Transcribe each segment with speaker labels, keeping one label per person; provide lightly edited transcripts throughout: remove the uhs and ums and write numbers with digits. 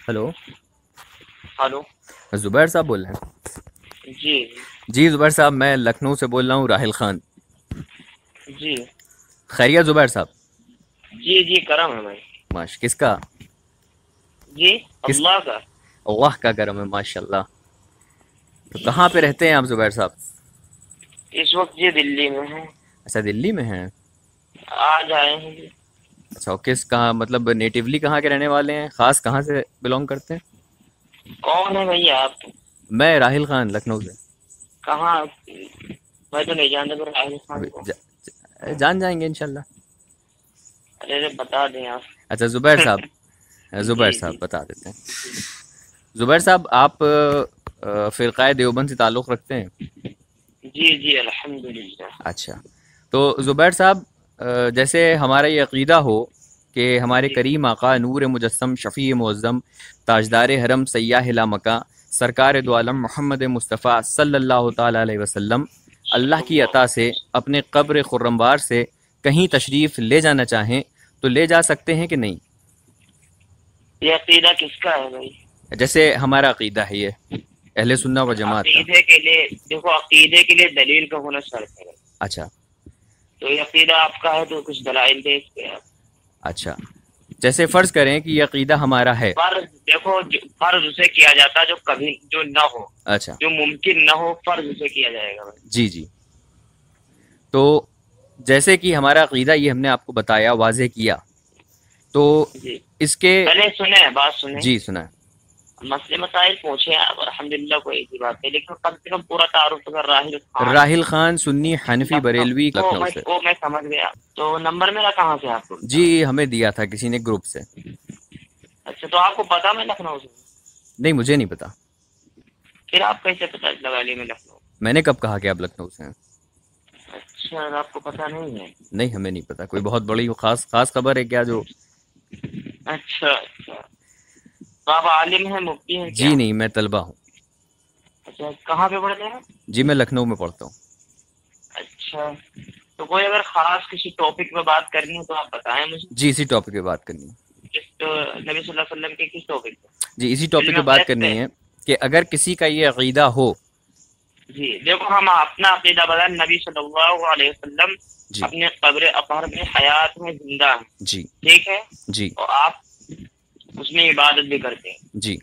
Speaker 1: Hello.
Speaker 2: Hello.
Speaker 1: Zubair साहब बोल रहे हैं?
Speaker 2: जी।
Speaker 1: जी ज़ुबैर साहब, मैं लखनऊ से बोल रहा हूँ, राहिल ख़ान।
Speaker 2: जी।
Speaker 1: खैरियत ज़ुबैर साहब?
Speaker 2: जी जी करम है भाई।
Speaker 1: माश किसका?
Speaker 2: जी।
Speaker 1: किस
Speaker 2: अल्लाह का।
Speaker 1: अल्लाह का करम है, माशाल्लाह। तो कहाँ पे रहते हैं आप ज़ुबैर साहब?
Speaker 2: इस वक्त ये दिल्ली में है।
Speaker 1: अच्छा, दिल्ली में हैं।
Speaker 2: आज आए हैं जी।
Speaker 1: अच्छा, और किस कहाँ, मतलब नेटिवली कहाँ के रहने वाले हैं, ख़ास कहाँ से बिलोंग करते हैं?
Speaker 2: कौन है भैया आप?
Speaker 1: मैं राहिल ख़ान, लखनऊ से।
Speaker 2: कहाँ? मैं तो नहीं जानता फिर राहिल खान
Speaker 1: अभी
Speaker 2: को।
Speaker 1: जान जाएंगे इंशाल्लाह।
Speaker 2: अरे अरे बता दें आप।
Speaker 1: अच्छा ज़ुबैर साहब, ज़ुबैर
Speaker 2: जी
Speaker 1: साहब
Speaker 2: जी।
Speaker 1: बता देते हैं। ज़ुबैर साहब, आप फ़िरक़ाए देवबंद से ताल्लुक़ रखते हैं?
Speaker 2: जी जी अल्हम्दुलिल्लाह।
Speaker 1: अच्छा, तो ज़ुबैर साहब, जैसे हमारा ये अक़ीदा हो कि हमारे
Speaker 2: जी
Speaker 1: करीम आका नूर मुजस्सम शफ़ी मुअज़्ज़म ताजदार हरम सय्याह लामका सरकार दो आलम मोहम्मद मुस्तफ़ा सल्लल्लाहु ताला अलैहि वसल्लम अल्लाह की अता से अपने कब्र खुर्रमबार से कहीं तशरीफ़ ले जाना चाहें तो ले जा सकते हैं कि नहीं?
Speaker 2: ये अकीदा किसका है भाई?
Speaker 1: जैसे हमारा अक़ीदा है ये, अहले सुन्ना व जमात का।
Speaker 2: अकीदे के लिए देखो, अकीदे के लिए दलील का होना शर्त है भाई।
Speaker 1: अच्छा।
Speaker 2: तो ये अकीदा आपका है तो कुछ दलाइल दे इसके आप।
Speaker 1: अच्छा, जैसे फ़र्ज़ करें कि ये अक़ीदा हमारा है।
Speaker 2: फर्ज देखो, फर्ज उसे किया जाता है जो कभी जो न हो,
Speaker 1: अच्छा।
Speaker 2: जो मुमकिन न हो, फर्ज उसे किया जाएगा भाई।
Speaker 1: जी जी। तो जैसे कि हमारा अक़ीदा ये हमने आपको बताया, वाज़ेह किया, तो
Speaker 2: जी।
Speaker 1: इसके।
Speaker 2: पहले सुने, बात सुने।
Speaker 1: जी सुना है।
Speaker 2: मसले मसाइल पूछे आप, अल्हम्दुलिल्लाह कोई ऐसी बात है, लेकिन कम से कम पूरा तारुफ अगर राहिल खान
Speaker 1: राहिल खान, सुन्नी हनफी
Speaker 2: लखनऊ,
Speaker 1: बरेलवी, लखनऊ से।
Speaker 2: वो मैं समझ गया। तो नंबर मेरा कहाँ से आपको मिला?
Speaker 1: जी, हमें दिया था किसी ने ग्रुप से।
Speaker 2: अच्छा, तो आपको पता मैं लखनऊ से हूँ?
Speaker 1: नहीं, मुझे नहीं पता।
Speaker 2: फिर आप कैसे पता लगा लिए मैं लखनऊ?
Speaker 1: मैंने कब कहा कि आप लखनऊ से हैं?
Speaker 2: अच्छा, आपको पता नहीं है?
Speaker 1: नहीं, हमें नहीं पता। कोई बहुत बड़ी खास खास खबर है क्या जो?
Speaker 2: अच्छा अच्छा। तो आप आलिम हैं, मुफ्ती हैं
Speaker 1: जी
Speaker 2: क्या?
Speaker 1: नहीं, मैं तलबा हूँ।
Speaker 2: अच्छा, कहाँ पे पढ़ते हैं?
Speaker 1: जी, मैं लखनऊ में पढ़ता हूँ।
Speaker 2: अच्छा। तो कोई अगर खास किसी टॉपिक पे बात करनी हो तो आप बताएं मुझे।
Speaker 1: जी, इसी टॉपिक पे बात करनी है।
Speaker 2: किस तो नबी सल्लल्लाहु अलैहि वसल्लम के किस टॉपिक पे?
Speaker 1: जी, इसी टॉपिक पे
Speaker 2: इल्म
Speaker 1: बात
Speaker 2: गैब पे?
Speaker 1: करनी है कि अगर किसी का ये अक़ीदा हो।
Speaker 2: जी देखो, हम अपना अकीदा बताएं, नबी सल्लल्लाहु अलैहि वसल्लम
Speaker 1: जी
Speaker 2: अपने कब्र अतहर में हयात में जिंदा है।
Speaker 1: जी
Speaker 2: ठीक है।
Speaker 1: जी
Speaker 2: और आप उसमें इबादत भी करते हैं।
Speaker 1: जी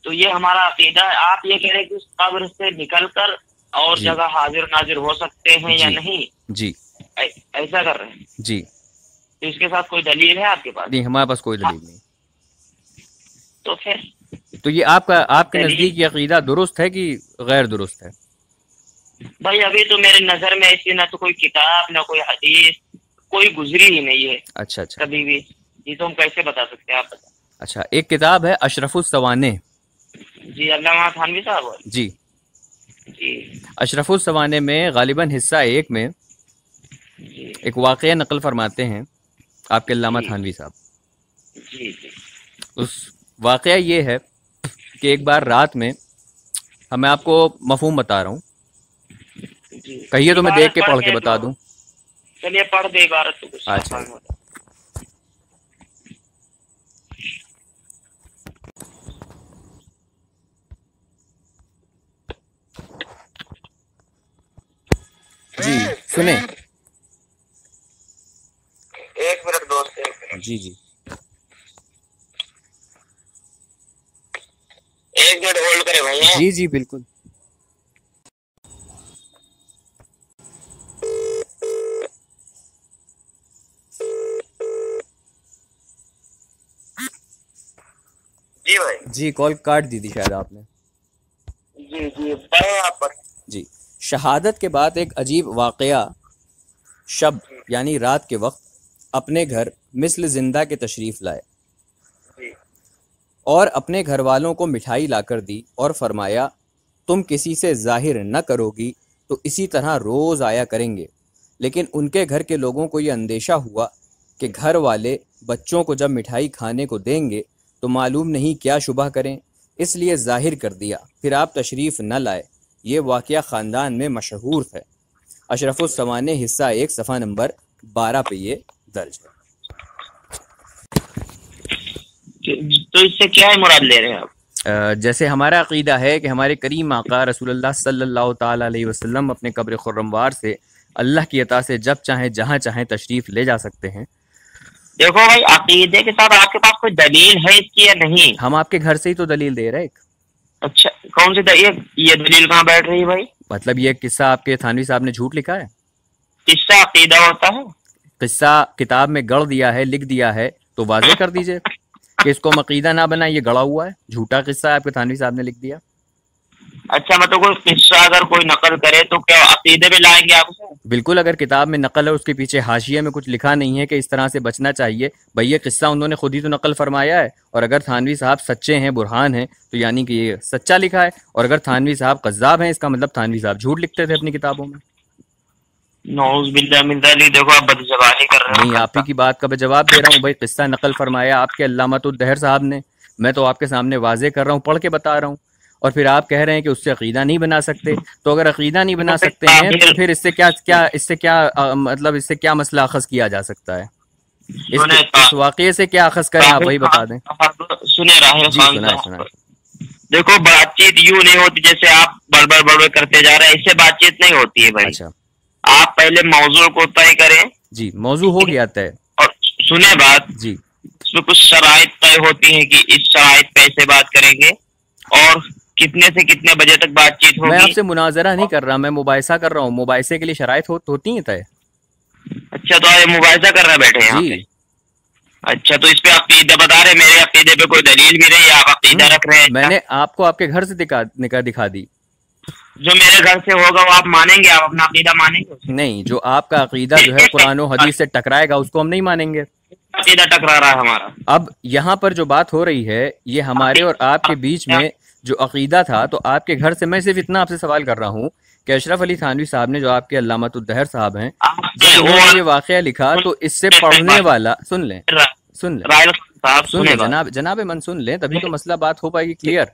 Speaker 2: तो ये हमारा अकीदा है। आप ये कह रहे हैं कि उस कब्र से निकल कर और
Speaker 1: जी
Speaker 2: जगह हाजिर नाजिर हो सकते हैं या
Speaker 1: जी
Speaker 2: नहीं?
Speaker 1: जी
Speaker 2: ऐसा कर रहे हैं?
Speaker 1: जी।
Speaker 2: तो इसके साथ कोई दलील है आपके पास?
Speaker 1: नहीं, हमारे पास कोई
Speaker 2: हाँ।
Speaker 1: दलील नहीं।
Speaker 2: तो फिर
Speaker 1: तो ये आपका, आपके
Speaker 2: दलील।
Speaker 1: नज़दीक ये अक़ीदा दुरुस्त है कि गैर दुरुस्त है?
Speaker 2: भाई अभी तो मेरे नजर में ऐसी ना तो कोई किताब ना कोई हदीस कोई गुजरी ही नहीं है
Speaker 1: अच्छा अच्छा।
Speaker 2: कभी भी। ये तो हम कैसे बता सकते हैं, आप बताएं।
Speaker 1: अच्छा, एक किताब है अशरफुस सवाने।
Speaker 2: जी, अल्लामा थानवी साहब।
Speaker 1: जी।
Speaker 2: जी
Speaker 1: अशरफुस सवाने में गालिबन हिस्सा एक में
Speaker 2: जी
Speaker 1: एक वाक़या नकल फरमाते हैं आपके अल्लामा
Speaker 2: जी
Speaker 1: थानवी साहब।
Speaker 2: जी जी
Speaker 1: उस वाक़या ये है कि एक बार रात में, मैं आपको मफ़हूम बता रहा हूँ,
Speaker 2: जी।
Speaker 1: कहिए तो मैं देख
Speaker 2: इबारत
Speaker 1: के
Speaker 2: पढ़
Speaker 1: पढ़ के
Speaker 2: के
Speaker 1: बता
Speaker 2: तो,
Speaker 1: दूँ।
Speaker 2: चलिए पढ़ दे इबारत तो कुछ
Speaker 1: अच्छा।
Speaker 2: आसान होता।
Speaker 1: जी सुने।
Speaker 2: एक मिनट दोस्त, एक मिनट।
Speaker 1: जी जी
Speaker 2: एक मिनट होल्ड करे भैया।
Speaker 1: जी जी बिल्कुल।
Speaker 2: जी भाई।
Speaker 1: जी, कॉल काट दी थी शायद आपने।
Speaker 2: जी जी पढ़े आप पर।
Speaker 1: जी। शहादत के बाद एक अजीब वाक़या, शब यानी रात के वक्त अपने घर मिस्ल जिंदा के तशरीफ़ लाए
Speaker 2: जी
Speaker 1: और अपने घर वालों को मिठाई लाकर दी और फरमाया, तुम किसी से ज़ाहिर न करोगी तो इसी तरह रोज़ आया करेंगे। लेकिन उनके घर के लोगों को ये अंदेशा हुआ कि घर वाले बच्चों को जब मिठाई खाने को देंगे तो मालूम नहीं क्या शुबह करें, इसलिए ज़ाहिर कर दिया, फिर आप तशरीफ़ न लाए। ये वाक़या ख़ानदान में मशहूर है। अशरफुस सवाने हिस्सा एक, सफ़ा नंबर 12 पे ये दर्ज है।
Speaker 2: तो इससे क्या है मुराद ले रहे हैं आप?
Speaker 1: जैसे हमारा अकीदा है कि हमारे करीम आका रसूलुल्लाह सल्लल्लाहु ताला अलैहि वसल्लम अपने कब्र खुर्रमवार से अल्लाह की अता से जब चाहें जहाँ चाहें तशरीफ़ ले जा सकते हैं।
Speaker 2: देखो भाई, अकीदे के साथ आपके पास कोई दलील है इसकी या नहीं?
Speaker 1: हम आपके घर से ही तो दलील दे रहे हैं एक।
Speaker 2: अच्छा, कौन सी दलील? ये दलील कहाँ बैठ रही है भाई?
Speaker 1: मतलब ये किस्सा आपके थानवी साहब ने झूठ लिखा है?
Speaker 2: किसका अकीदा होता है?
Speaker 1: किस्सा किताब में गढ़ दिया है, लिख दिया है, तो वाजे कर दीजिए कि इसको हम अकीदा ना बनाए, ये गढ़ा हुआ है, झूठा किस्सा है, आपके थानवी साहब ने लिख दिया।
Speaker 2: अच्छा, मतलब कोई किस्सा अगर कोई नकल करे तो क्या अकीदे में लाएंगे आप उसे?
Speaker 1: बिल्कुल, अगर किताब में नकल है, उसके पीछे हाशिए में कुछ लिखा नहीं है कि इस तरह से बचना चाहिए, भाई ये किस्सा उन्होंने खुद ही तो नकल फरमाया है, और अगर थानवी साहब सच्चे हैं, बुरहान हैं, तो यानी कि ये सच्चा लिखा है, और अगर थानवी साहब कज्जाब हैं, इसका मतलब थानवी साहब झूठ लिखते थे अपनी किताबों में।
Speaker 2: नौज बिल्ला मिन ज़ालिक। देखो आप बदज़बानी कर रहे
Speaker 1: नहीं,
Speaker 2: हो।
Speaker 1: आप ही की बात का मैं जवाब दे रहा हूँ भाई, किस्सा नकल फरमाया आपके अल्लामतुद्दहर साहब ने, मैं तो आपके सामने वाजे कर रहा हूँ, पढ़ के बता रहा हूँ, और फिर आप कह रहे हैं कि उससे अकीदा नहीं बना सकते। तो अगर अकीदा नहीं
Speaker 2: तो
Speaker 1: बना
Speaker 2: फिर
Speaker 1: सकते हैं, तो
Speaker 2: ताबीर,
Speaker 1: फिर इससे क्या मतलब इससे क्या मसला अखज़ किया जा सकता है?
Speaker 2: सुने
Speaker 1: इस वाक़ये से क्या अखज़ करें, आप
Speaker 2: ताहिर
Speaker 1: वही बता दें।
Speaker 2: खान, सुने राहिल
Speaker 1: जी,
Speaker 2: खान
Speaker 1: सुनाए सुनाए।
Speaker 2: साहब, देखो बातचीत यूं नहीं होती जैसे आप बड़बड़ बड़बड़ करते जा रहे हैं, इससे बातचीत नहीं होती है भाई।
Speaker 1: अच्छा
Speaker 2: आप पहले मौजू को तय करें।
Speaker 1: जी, मौजू हो गया तय।
Speaker 2: और सुने बात,
Speaker 1: जी,
Speaker 2: इसमें कुछ शराइत तय होती है कि इस शराइत पे ऐसे बात करेंगे और कितने से कितने बजे तक बातचीत
Speaker 1: मैं
Speaker 2: होगी।
Speaker 1: आपसे मुनाजरा नहीं कर रहा, मैं मुबाहिसा कर रहा हूँ, मुबाहिसे के लिए शराइत होती हैं तय।
Speaker 2: अच्छा, तो आप मुबाहिसा कर रहे बैठे हैं यहाँ
Speaker 1: जी।
Speaker 2: पे? अच्छा, तो इस पे अकीदा बता रहे, मेरे अकीदे पे कोई दलील भी नहीं, आप अकीदा रख रहे हैं इसका।
Speaker 1: मैंने आपको आपके घर से दिखा दी।
Speaker 2: जो मेरे घर से होगा वो आप मानेंगे? आप अपना अकीदा मानेंगे उसे?
Speaker 1: नहीं, जो आपका अकीदा जो है कुरान और हदीस से टकराएगा, उसको हम नहीं मानेंगे।
Speaker 2: अकीदा टकरा रहा है हमारा।
Speaker 1: अब यहाँ पर जो बात हो रही है, ये हमारे और आपके बीच में जो अकीदा था, तो आपके घर से मैं सिर्फ इतना आपसे सवाल कर रहा हूँ कि अशरफ अली थानवी साहब ने, जो आपके अल्लामतुद्दहर साहब हैं, जब उन्होंने ये वाक़या लिखा, तो इससे पढ़ने वाला, सुन लें
Speaker 2: रायल साहब,
Speaker 1: सुन
Speaker 2: सुने
Speaker 1: लें
Speaker 2: बात।
Speaker 1: जनाब मन, सुन लें, तभी तो मसला बात हो पाएगी क्लियर।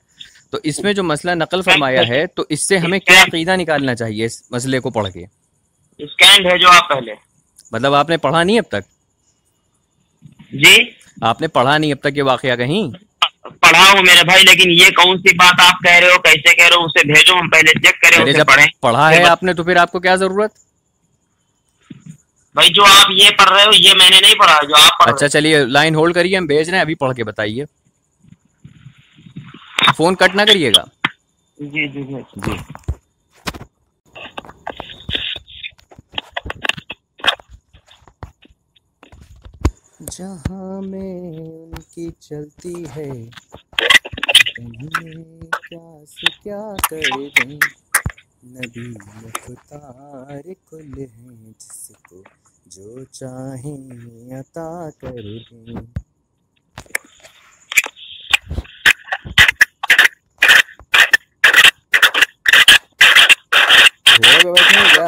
Speaker 1: तो इसमें जो मसला नकल फरमाया है, तो इससे हमें क्या अकीदा निकालना चाहिए इस मसले को पढ़ के?
Speaker 2: स्कैंड है जो आप पहले।
Speaker 1: मतलब आपने पढ़ा नहीं अब तक?
Speaker 2: जी,
Speaker 1: आपने पढ़ा नहीं अब तक ये वाक़या कहीं?
Speaker 2: पढ़ा हूँ मेरे भाई, लेकिन ये कौन सी बात आप कह रहे हो, कैसे कह रहे हो, उसे भेजो, हम पहले चेक करें,
Speaker 1: अरे
Speaker 2: उसे
Speaker 1: जब
Speaker 2: पढ़ें।
Speaker 1: पढ़ा है आपने, तो फिर आपको क्या जरूरत?
Speaker 2: भाई जो आप ये पढ़ रहे हो ये मैंने नहीं पढ़ा, जो आप पढ़ रहे
Speaker 1: अच्छा चलिए, लाइन होल्ड करिए, हम भेज रहे हैं, अभी पढ़ के बताइए, फोन कट ना करिएगा।
Speaker 2: हो। जी जी जी।
Speaker 1: जी। जहाँ में उनकी चलती है, उन्हें क्या से क्या कर दें, नबी मुख्तार कुल हैं, जिसको जो चाहें अता कर दें। घोड़े पे बैठे हैं क्या?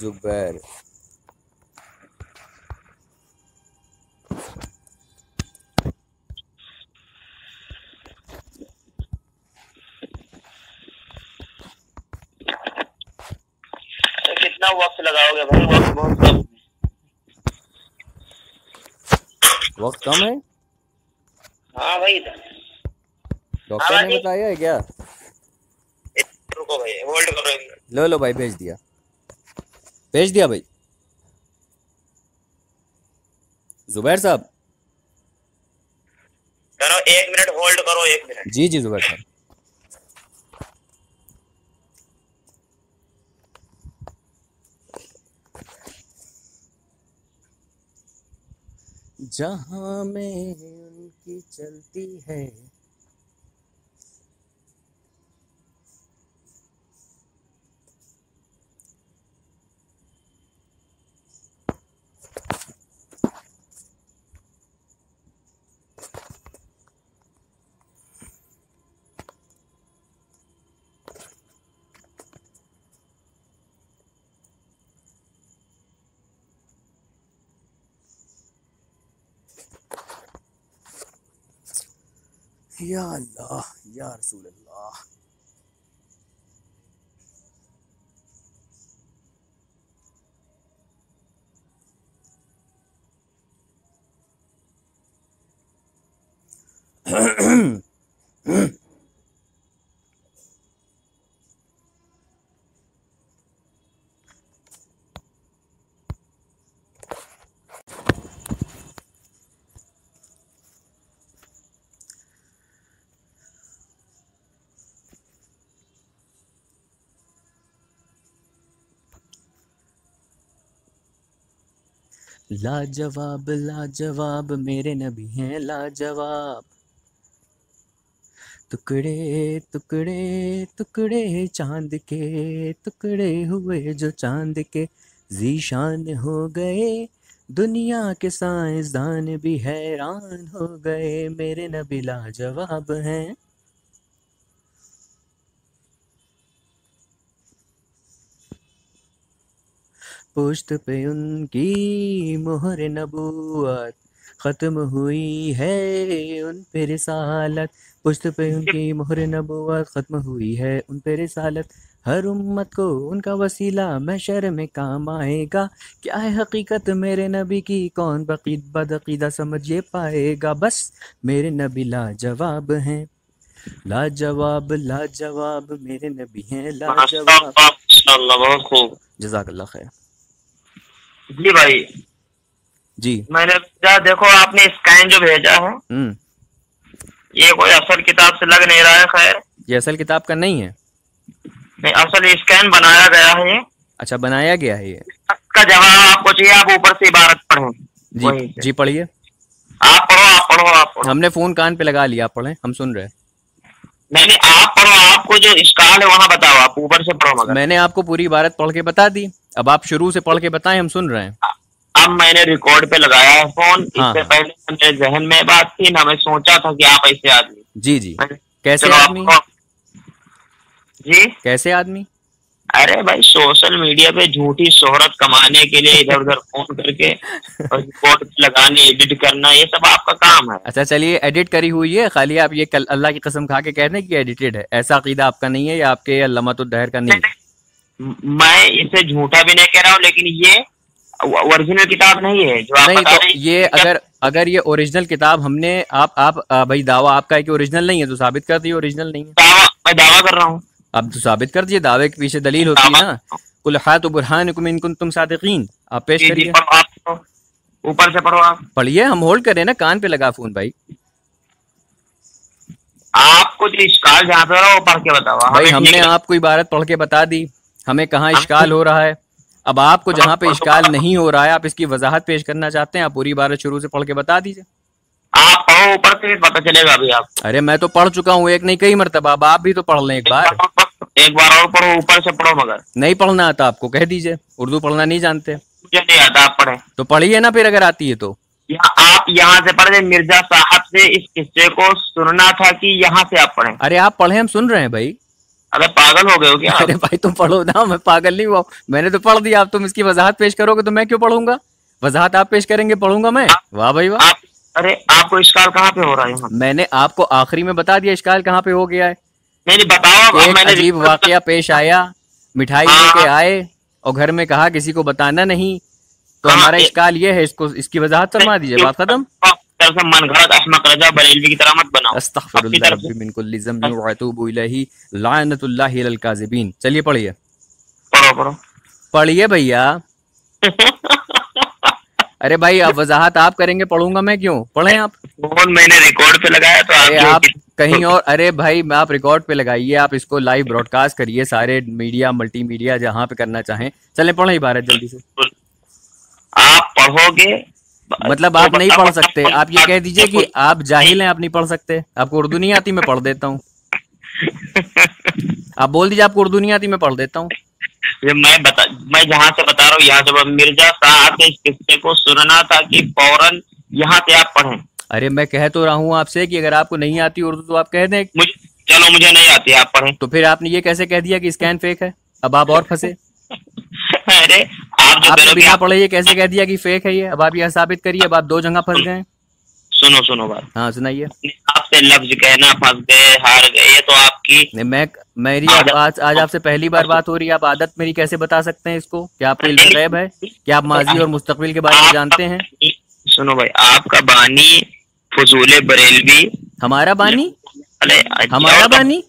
Speaker 1: जुबैर,
Speaker 2: तो कितना वक्त लगाओगे भाई? वक्त बहुत कम।
Speaker 1: वक्त कम है?
Speaker 2: हाँ भाई। हाँ
Speaker 1: डॉक्टर ने
Speaker 2: भाई,
Speaker 1: बताया है क्या?
Speaker 2: रुको भाई, होल्ड करो एक मिनट।
Speaker 1: लो भाई, भेज दिया भाई। जुबैर साहब।
Speaker 2: करो 1 मिनट, होल्ड करो 1 मिनट।
Speaker 1: जी जी जुबैर साहब। जहाँ में उनकी चलती है, या अल्लाह या रसूल अल्लाह। लाजवाब लाजवाब मेरे नबी हैं लाजवाब, टुकड़े टुकड़े टुकड़े चांद के, टुकड़े हुए जो चांद के ज़ीशान हो गए, दुनिया के साइंसदान भी हैरान हो गए, मेरे नबी लाजवाब हैं। पुश्त पे उनकी मोहर नबूवत, ख़त्म हुई है उन पे रिसालत, पुश्त पे उनकी मोहर नबूवत, ख़त्म हुई है उन पे रिसालत, हर उम्मत को उनका वसीला महशर में काम आएगा, क्या है हकीकत मेरे नबी की, कौन बदअकीदा समझ ये पाएगा, बस मेरे नबी लाजवाब हैं, लाजवाब लाजवाब मेरे नबी हैं लाजवाब।
Speaker 2: माशाअल्लाह, बहुत खूब।
Speaker 1: जज़ाकल्लाह खैर।
Speaker 2: जी भाई,
Speaker 1: जी
Speaker 2: मैंने देखो आपने स्कैन जो भेजा है, ये कोई असल किताब से लग नहीं रहा है। खैर,
Speaker 1: ये असल किताब का नहीं है।
Speaker 2: नहीं, असल स्कैन बनाया गया है ये।
Speaker 1: अच्छा, बनाया गया है ये।
Speaker 2: इसका जवाब आपको चाहिए, आप ऊपर से इबारत पढ़ें।
Speaker 1: जी जी पढ़िए।
Speaker 2: आप पढ़ो, आप पढ़ो, आप पढ़ो।
Speaker 1: हमने फोन कान पे लगा लिया, आप पढ़ें, हम सुन रहे हैं।
Speaker 2: नहीं, आप पढ़ो, आपको जो इश्काल है वहां बताओ, आप ऊपर से पढ़ो। मगर
Speaker 1: मैंने आपको पूरी इबारत पढ़ के बता दी, अब आप शुरू से पढ़ के बताएं, हम सुन रहे हैं।
Speaker 2: अब मैंने रिकॉर्ड पे लगाया है फोन।
Speaker 1: हाँ,
Speaker 2: इससे पहले मेरे जहन में बात थी ना, मैं सोचा था कि आप ऐसे आदमी।
Speaker 1: जी जी, कैसे आदमी?
Speaker 2: जी
Speaker 1: कैसे आदमी?
Speaker 2: अरे भाई, सोशल मीडिया पे झूठी शोहरत कमाने के लिए इधर उधर फोन करके और रिकॉर्ड लगाने, एडिट करना, ये सब आपका काम है।
Speaker 1: अच्छा चलिए, एडिट करी हुई है, खाली आप ये कल अल्लाह की कसम खा के कह दें कि एडिटेड है, ऐसा अकीदा आपका नहीं है, या आपके लम्हतुद्दहर का नहीं है।
Speaker 2: मैं इसे झूठा भी नहीं कह रहा हूँ, लेकिन ये ओरिजिनल किताब नहीं है जो आप
Speaker 1: नहीं,
Speaker 2: बता
Speaker 1: तो
Speaker 2: रहे।
Speaker 1: ये अगर ये ओरिजिनल किताब हमने आप भाई दावा आपका है कि ओरिजिनल नहीं है, तो साबित कर दिए ओरिजिनल नहीं है।
Speaker 2: मैं दावा कर रहा हूँ।
Speaker 1: अब तो साबित कर दिए, दावे के पीछे दलील होती है ना। कुल हातु बुरहानुकुम इन कुंतुम सादिकीन, आप पेश करिए।
Speaker 2: ऊपर से पढ़ो, आप
Speaker 1: पढ़िए, हम होल्ड करें ना, कान पे लगा फोन भाई।
Speaker 2: आपको जो इश्काल जहाँ पे हो रहा है वो पढ़ के बताओ
Speaker 1: भाई। हमने आपको इबारत पढ़ के बता दी, हमें कहाँ इश्काल हो रहा है। अब आपको जहाँ पे इश्काल नहीं हो रहा है, आप इसकी वजाहत पेश करना चाहते हैं, आप पूरी इबारत शुरू से पढ़ के बता दीजिए।
Speaker 2: आप पढ़ो ऊपर से, पता चलेगा अभी आप।
Speaker 1: अरे मैं तो पढ़ चुका हूँ, एक नहीं कई मरतबा, अब आप भी तो पढ़ लें एक बार।
Speaker 2: एक बार और पढ़ो, ऊपर से पढ़ो। मगर
Speaker 1: नहीं पढ़ना आता आपको, कह दीजिए, उर्दू पढ़ना नहीं जानते।
Speaker 2: मुझे नहीं आता, आप पढ़े।
Speaker 1: तो पढ़िए ना फिर, अगर आती है तो।
Speaker 2: आप यहाँ से पढ़े, मिर्जा साहब से इस किस्से को सुनना था कि यहाँ से आप पढ़े।
Speaker 1: अरे आप पढ़े, हम सुन रहे हैं भाई।
Speaker 2: अरे पागल हो गए हो क्या?
Speaker 1: अरे भाई तुम पढ़ो ना, मैं पागल नहीं हुआ, मैंने तो पढ़ दिया, अब तुम इसकी वजाहत पेश करोगे तो मैं क्यों पढ़ूंगा? वजाहत आप पेश करेंगे, पढ़ूंगा मैं। वाह भाई वाह।
Speaker 2: अरे आपको इश्काल कहाँ पे हो रहा है?
Speaker 1: मैंने आपको आखिरी में बता दिया इश्काल कहाँ पे हो गया है।
Speaker 2: नहीं बताओ।
Speaker 1: एक अजीब वाकया पेश आया, मिठाई लेके आए और घर में कहा किसी को बताना नहीं, तो हमारा इश्काल ये है, इसकी वजाहत फरमा दीजिए, बात खत्म।
Speaker 2: मनगढ़ंत अहमक रजा बरेलवी की तरह मत बनाओ।
Speaker 1: अस्तगफिरुल्लाह रब्बी मिन कुल्लि ज़ंबिन व अतूबु इलैहि लानतुल्लाहि अलल काज़िबीन। चलिए पढ़िए।
Speaker 2: पढ़ो
Speaker 1: पढ़िए भैया। अरे भाई, अब वजाहत आप करेंगे, पढ़ूंगा मैं क्यों? पढ़ें आप।
Speaker 2: फोन मैंने रिकॉर्ड पे लगाया तो
Speaker 1: आप कहीं और। अरे भाई, आप रिकॉर्ड पे लगाइए, आप इसको लाइव ब्रॉडकास्ट करिए, सारे मीडिया मल्टीमीडिया जहाँ पे करना चाहें। चले पढ़ें इबारत जल्दी से।
Speaker 2: आप पढ़ोगे
Speaker 1: मतलब आप नहीं पढ़ सकते? आप ये कह दीजिए कि आप जाहिल हैं, आप नहीं पढ़ सकते, आपको उर्दू नहीं आती, मैं पढ़ देता हूँ। आप बोल दीजिए आपको उर्दू नहीं आती, मैं पढ़ देता हूँ।
Speaker 2: मैं जहाँ से बता रहा हूँ, यहाँ से मिर्जा साहब के इस किस्से को सुनना था कि फौरन यहाँ से आप पढ़ें।
Speaker 1: अरे मैं कह तो रहा हूँ आपसे कि अगर आपको नहीं आती उर्दू तो आप कह दें।
Speaker 2: मुझे नहीं आती, आप पढ़ें।
Speaker 1: तो फिर आपने ये कैसे कह दिया कि स्कैन फेक है? अब आप और फंसे।
Speaker 2: अरे आपने
Speaker 1: बिना पढ़े ये कैसे कह दिया कि फेक है ये? अब आप यह साबित करिए, अब आप दो जगह फंस गए।
Speaker 2: सुनो सुनो बात।
Speaker 1: हाँ सुनाइए।
Speaker 2: अपने आप से लफ्ज कहना, फंस गए, हार गए, ये तो आपकी
Speaker 1: नहीं, मेरी
Speaker 2: आदत।
Speaker 1: आज आपसे पहली बार बात हो रही है, आप आदत मेरी कैसे बता सकते हैं इसको? क्या आपको इल्म गैब है? क्या आप माजी और मुस्तकबिल के बारे में जानते हैं?
Speaker 2: सुनो भाई, आपका बानी फजूल बरेलवी।
Speaker 1: हमारा बानी?
Speaker 2: अरे
Speaker 1: हमारा बानी?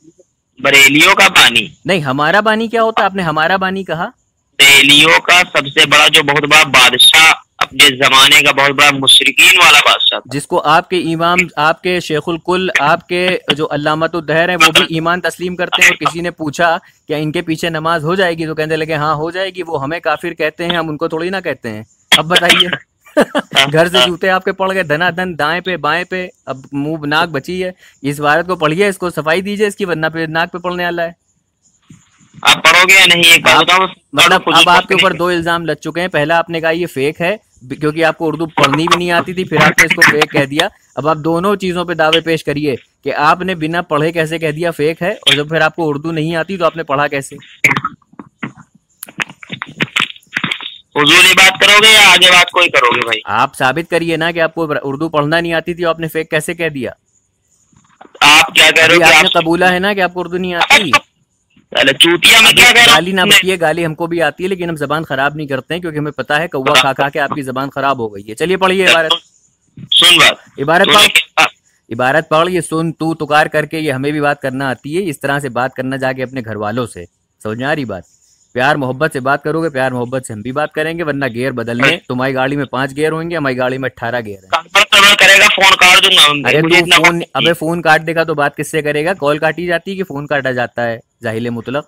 Speaker 2: बरेलियों का बानी।
Speaker 1: नहीं, हमारा बानी क्या होता है? आपने हमारा बानी कहा।
Speaker 2: बरेलियों का सबसे बड़ा, जो बहुत बड़ा बादशाह, अपने जमाने का बहुत बड़ा मुशरिकीन वाला बादशाह था।
Speaker 1: जिसको आपके इमाम, आपके शेखुल कुल, आपके जो अल्लामतुद्दहर हैं वो भी ईमान तस्लीम करते हैं। और किसी ने पूछा क्या इनके पीछे नमाज हो जाएगी, तो कहने लगे हाँ हो जाएगी। वो हमें काफिर कहते हैं, हम उनको थोड़ी ना कहते हैं। अब बताइए घर से जूते आपके पड़ गए धनाधन, दाएं पे बाएं पे, अब मुंह नाक बची है। इस इबारत को पढ़िए, इसको सफाई दीजिए इसकी, वरना पे नाक पे पड़ने वाला है।
Speaker 2: आप पढ़ोगे या नहीं? एक बात बताओ।
Speaker 1: मतलब अब आपके ऊपर दो इल्जाम लग चुके हैं। पहला आपने कहा ये फेक है क्योंकि आपको उर्दू पढ़नी भी नहीं आती थी, फिर आपने इसको फेक कह दिया। अब आप दोनों चीजों पे दावे पेश करिए कि आपने बिना पढ़े कैसे कह दिया फेक है, और जब फिर आपको उर्दू नहीं आती तो आपने पढ़ा कैसे?
Speaker 2: हुजूर ये बात करोगे या आगे बात कोई करोगे भाई?
Speaker 1: आप साबित करिए ना कि आपको उर्दू पढ़ना नहीं आती थी, आपने फेक कैसे कह दिया?
Speaker 2: आप क्या कह रहे हो?
Speaker 1: आपने कबूला है ना कि आपको उर्दू नहीं आती।
Speaker 2: पहले चूतिया में क्या कह रहा हूं?
Speaker 1: गाली ना बकिए, गाली हमको भी आती है, लेकिन हम जबान खराब नहीं करते हैं क्योंकि हमें पता है कौवा खा खा के आपकी जबान खराब हो गई है। चलिए पढ़िए इबारत।
Speaker 2: सुन बात,
Speaker 1: इबारत पढ़, इबारत पढ़। ये सुन तू तुकार करके ये हमें भी बात करना आती है। इस तरह से बात करना जाके अपने घर वालों से, समझ में आ रही बात? प्यार मोहब्बत से बात करोगे, प्यार मोहब्बत से हम भी बात करेंगे, वरना गेयर बदलने। तुम्हारी गाड़ी में 5 गेयर होंगे, हमारी गाड़ी में 18 गेयर है।
Speaker 2: करेगा, फोन काट दूंगा।
Speaker 1: अरे तू फोन, अबे फोन काट देगा तो बात किससे करेगा? कॉल काटी जाती है कि फोन काटा जाता है? जाहिल मुतलक।